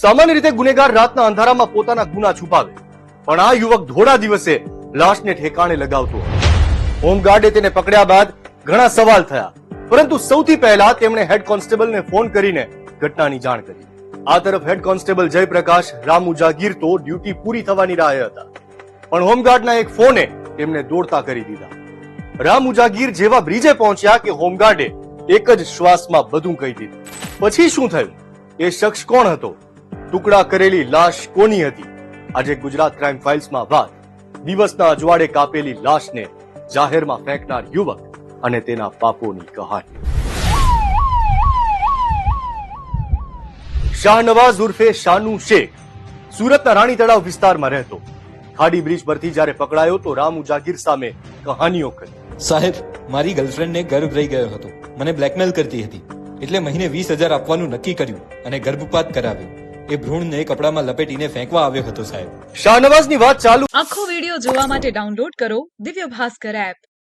સામાન્ય રીતે ગુનેગાર રાતના અંધારામાં પોતાના ગુના છુપાવે, પણ આ યુવક ધોળા દિવસે લાશને ઠેકાણે લગાવતો હતો. હોમગાર્ડે તેને પકડ્યા બાદ ઘણા સવાલ થયા, પરંતુ સૌથી પહેલા તેમણે હેડ કોન્સ્ટેબલને ફોન કરીને ઘટનાની જાણ કરી. આ તરફ હેડ કોન્સ્ટેબલ જયપ્રકાશ રામુ જાગીર તો ડ્યુટી પૂરી થવાની રાહે હતા, પણ હોમગાર્ડના એક ફોને તેમને દોડતા કરી દીધા. રામુ જાગીર જેવા બ્રિજે પહોંચ્યા કે હોમગાર્ડે એક જ શ્વાસમાં બધું કહી દીધું. પછી શું થયું? એ શખ્સ કોણ હતો? ટુકડા કરેલી લાશ કોની હતી? આજે ગુજરાત ક્રાઇમ ફાઇલ્સમાં વાત. દિવસના અજવાળે કાપેલી લાશને જાહેરમાં ફેંકનાર યુવક અને તેના પાપોની કહાની. શાહનવાઝ ઉર્ફે શાનુ શેખ સુરતના રાણી તળાવ વિસ્તારમાં રહેતો. ખાડી બ્રિજ પરથી જ્યારે પકડાયો તો રામુ જાગીર સામે કહાનીઓ કરી. સાહેબ, મારી ગર્લફ્રેન્ડને ગર્ભ રહી ગયો હતો. મને બ્લેકમેલ કરતી હતી, એટલે મહિને 20,000 આપવાનું નક્કી કર્યું અને ગર્ભપાત કરાવ્યો. એ ભ્રૂણને કપડામાં લપેટીને ફેંકવા આવ્યો હતો સાહેબ. શાહનવાઝની વાત ચાલુ. આખો વિડિયો જોવા માટે ડાઉનલોડ કરો દિવ્ય ભાસ્કર એપ.